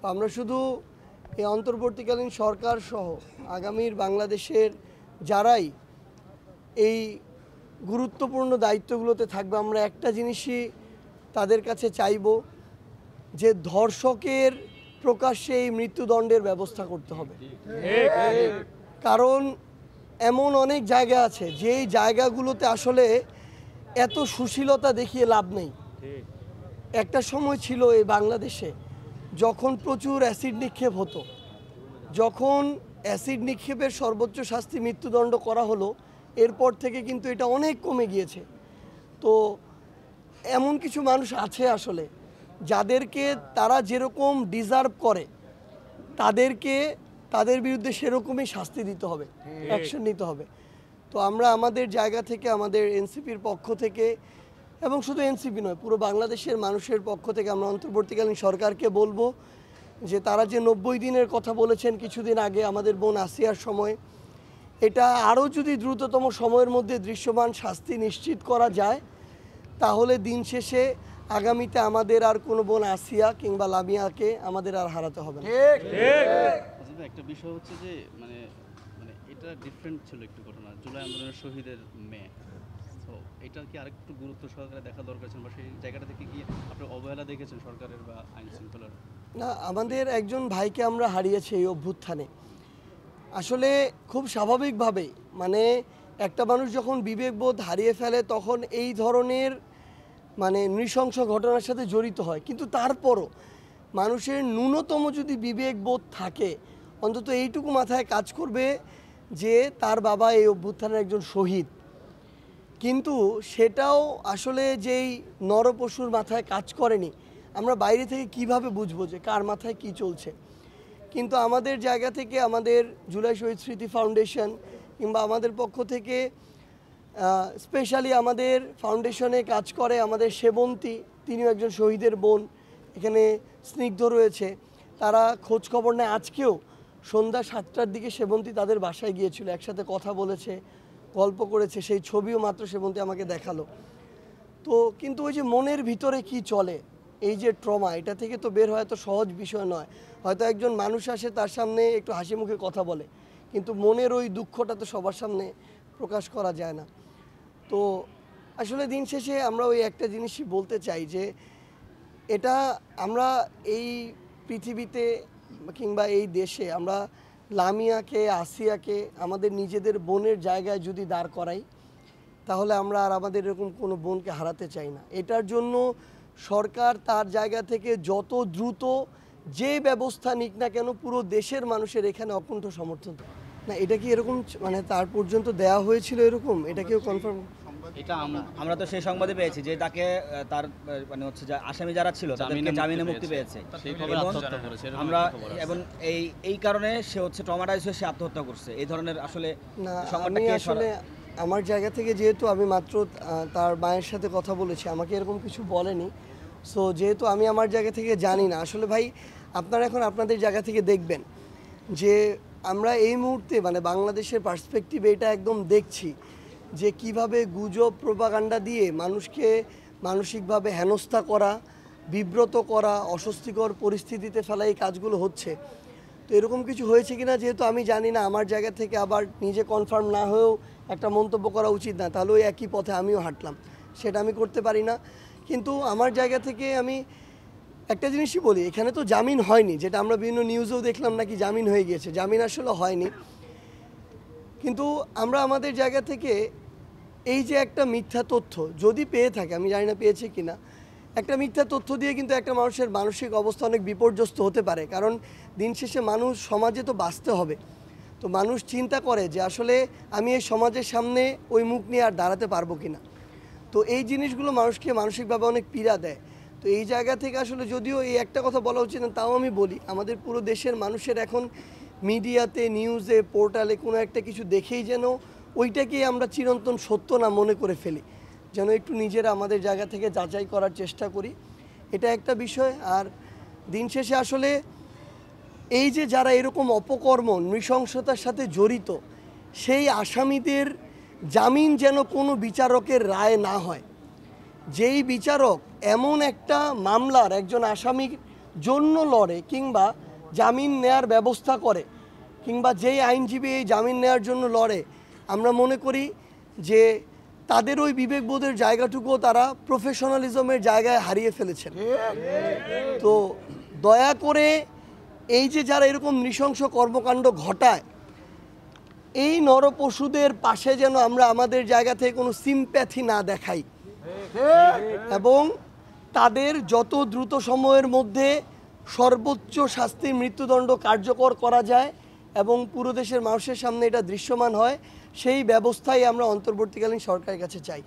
তো আমরা শুধু এই অন্তর্বর্তীকালীন সরকার সহ আগামীর বাংলাদেশের যারাই এই গুরুত্বপূর্ণ দায়িত্বগুলোতে থাকবে, আমরা একটা জিনিসই তাদের কাছে চাইব যে ধর্ষকের প্রকাশ্যে এই মৃত্যুদণ্ডের ব্যবস্থা করতে হবে। কারণ এমন অনেক জায়গা আছে যেই জায়গাগুলোতে আসলে এত সুশীলতা দেখিয়ে লাভ নেই। একটা সময় ছিল এই বাংলাদেশে যখন প্রচুর অ্যাসিড নিক্ষেপ হতো, যখন অ্যাসিড নিক্ষেপের সর্বোচ্চ শাস্তি মৃত্যুদণ্ড করা হলো, এরপর থেকে কিন্তু এটা অনেক কমে গিয়েছে। তো এমন কিছু মানুষ আছে আসলে যাদেরকে তারা যেরকম ডিজার্ভ করে তাদেরকে তাদের বিরুদ্ধে সেরকমই শাস্তি দিতে হবে, অ্যাকশন নিতে হবে। তো আমরা আমাদের জায়গা থেকে, আমাদের এনসিপির পক্ষ থেকে, এবং শুধু এনসিপি নয়, পুরো বাংলাদেশের মানুষের পক্ষ থেকে আমরা অন্তর্বর্তীকালীন সরকারকে বলবো যে তারা যে 90 দিনের কথা বলেছেন কিছুদিন আগে আমাদের বোন আসিয়ার সময়, এটা আরও যদি দ্রুততম সময়ের মধ্যে দৃশ্যমান শাস্তি নিশ্চিত করা যায়, তাহলে দিন শেষে আগামীতে আমাদের আর কোনো বোন আসিয়া কিংবা লামিয়াকে আমাদের আর হারাতে হবে না। একটা বিষয় হচ্ছে যে মানে মানে এটা ডিফারেন্ট ছিল একটু ঘটনা, জুলাই আন্দোলনের শহীদের মেয়ে। তো এটা কি আরেকটু গুরুত্ব সহকারে দেখা দরকার ছিল, বা সেই জায়গাটা থেকে কি আপনি অবহেলা দেখেছেন সরকারের বা আইন শৃঙ্খলার? না, আমাদের একজন ভাইকে আমরা হারিয়েছি এই অভ্যুত্থানে। আসলে খুব স্বাভাবিকভাবেই মানে একটা মানুষ যখন বিবেকবোধ হারিয়ে ফেলে তখন এই ধরনের মানে নৃশংস ঘটনার সাথে জড়িত হয়। কিন্তু তারপরও মানুষের ন্যূনতম যদি বিবেকবোধ থাকে, অন্তত এইটুকু মাথায় কাজ করবে যে তার বাবা এই অভ্যুত্থানের একজন শহীদ। কিন্তু সেটাও আসলে যেই নরপশুর মাথায় কাজ করেনি, আমরা বাইরে থেকে কিভাবে বুঝবো যে কার মাথায় কি চলছে? কিন্তু আমাদের জায়গা থেকে, আমাদের জুলাই শহীদ স্মৃতি ফাউন্ডেশন কিংবা আমাদের পক্ষ থেকে স্পেশালি আমাদের ফাউন্ডেশনে কাজ করে আমাদের সেবন্তী, তিনিও একজন শহীদের বোন, এখানে স্নিগ্ধ রয়েছে, তারা খোঁজ খবর নেয়। আজকেও সন্ধ্যা 7টার দিকে সেবন্তী তাদের বাসায় গিয়েছিল, একসাথে কথা বলেছে, গল্প করেছে, সেই ছবিও মাত্র সেবন্তী আমাকে দেখালো। তো কিন্তু ওই যে মনের ভিতরে কি চলে, এই যে ট্রমা, এটা থেকে তো বের হওয়া তো সহজ বিষয় নয়। হয়তো একজন মানুষ আসে, তার সামনে একটু হাসি মুখে কথা বলে, কিন্তু মনের ওই দুঃখটা তো সবার সামনে প্রকাশ করা যায় না। তো আসলে দিন শেষে আমরা ওই একটা জিনিসই বলতে চাই যে এটা আমরা এই পৃথিবীতে কিংবা এই দেশে আমরা লামিয়াকে, আসিয়াকে আমাদের নিজেদের বোনের জায়গায় যদি দাঁড় করাই, তাহলে আমরা আর আমাদের এরকম কোনো বোনকে হারাতে চাই না। এটার জন্য সরকার তার জায়গা থেকে যত দ্রুত যে ব্যবস্থা নিক না কেন, পুরো দেশের মানুষের এখানে অকুণ্ঠ সমর্থন। না, এটা কি এরকম মানে তার পর্যন্ত দেয়া হয়েছিল এরকম? এটা কেউ কনফার্ম? এটা আমরা তো সেই সংবাদে পেয়েছি যে তাকে তার মানে হচ্ছে যে আসামি যারা ছিল তাদেরকে জামিনে মুক্তি পেয়েছে আমরা, এবং এই কারণে সে হচ্ছে ট্রমাটাইজ হয়ে সে আত্মহত্যা করছে। এই ধরনের আসলে না, আমি আসলে আমার জায়গা থেকে যেহেতু আমি মাত্র তার মায়ের সাথে কথা বলেছি, আমাকে এরকম কিছু বলেনি। সো যেহেতু আমি আমার জায়গা থেকে জানি না, আসলে ভাই আপনারা এখন আপনাদের জায়গা থেকে দেখবেন যে আমরা এই মুহূর্তে মানে বাংলাদেশের পার্সপেক্টিভে এটা একদম দেখছি যে কিভাবে গুজব প্রোপাগান্ডা দিয়ে মানুষকে মানসিকভাবে হেনস্থা করা, বিব্রত করা, অস্বস্তিকর পরিস্থিতিতে ফেলা এই কাজগুলো হচ্ছে। তো এরকম কিছু হয়েছে কিনা যেহেতু আমি জানি না, আমার জায়গা থেকে আবার নিজে কনফার্ম না হয়েও একটা মন্তব্য করা উচিত না, তাহলে ওই একই পথে আমিও হাঁটলাম, সেটা আমি করতে পারি না। কিন্তু আমার জায়গা থেকে আমি একটা জিনিসই বলি, এখানে তো জামিন হয়নি, যেটা আমরা বিভিন্ন নিউজেও দেখলাম নাকি জামিন হয়ে গিয়েছে, জামিন আসলে হয়নি। কিন্তু আমরা আমাদের জায়গা থেকে এই যে একটা মিথ্যা তথ্য যদি পেয়ে থাকে, আমি জানি না পেয়েছে কিনা, একটা মিথ্যা তথ্য দিয়ে কিন্তু একটা মানুষের মানসিক অবস্থা অনেক বিপর্যস্ত হতে পারে। কারণ দিন শেষে মানুষ সমাজে তো বাঁচতে হবে। তো মানুষ চিন্তা করে যে আসলে আমি এই সমাজের সামনে ওই মুখ নিয়ে আর দাঁড়াতে পারবো কিনা। তো এই জিনিসগুলো মানুষকে মানসিকভাবে অনেক পীড়া দেয়। তো এই জায়গা থেকে আসলে যদিও এই একটা কথা বলা উচিত না, তাও আমি বলি, আমাদের পুরো দেশের মানুষের এখন মিডিয়াতে, নিউজে, পোর্টালে কোনো একটা কিছু দেখেই যেন ওইটাকেই আমরা চিরন্তন সত্য না মনে করে ফেলি, যেন একটু নিজেরা আমাদের জায়গা থেকে যাচাই করার চেষ্টা করি, এটা একটা বিষয়। আর দিন শেষে আসলে এই যে যারা এরকম অপকর্ম, নৃশংসতার সাথে জড়িত, সেই আসামিদের জামিন যেন কোনো বিচারকের রায় না হয়। যেই বিচারক এমন একটা মামলার একজন আসামি জন্য লড়ে কিংবা জামিন নেয়ার ব্যবস্থা করে কিংবা যেই আইনজীবী এই জামিন নেয়ার জন্য লড়ে, আমরা মনে করি যে তাদের ওই বিবেকবোধের জায়গাটুকুও তারা প্রফেশনালিজমের জায়গায় হারিয়ে ফেলেছেন। তো দয়া করে এই যে যারা এরকম নৃশংস কর্মকাণ্ড ঘটায়, এই নরপশুদের পাশে যেন আমরা আমাদের জায়গা থেকে কোনো সিম্প্যাথি না দেখাই এবং তাদের যত দ্রুত সময়ের মধ্যে সর্বোচ্চ শাস্তির মৃত্যুদণ্ড কার্যকর করা যায় এবং পুরো দেশের মানুষের সামনে এটা দৃশ্যমান হয়, সেই ব্যবস্থাই আমরা অন্তর্বর্তীকালীন সরকারের কাছে চাই।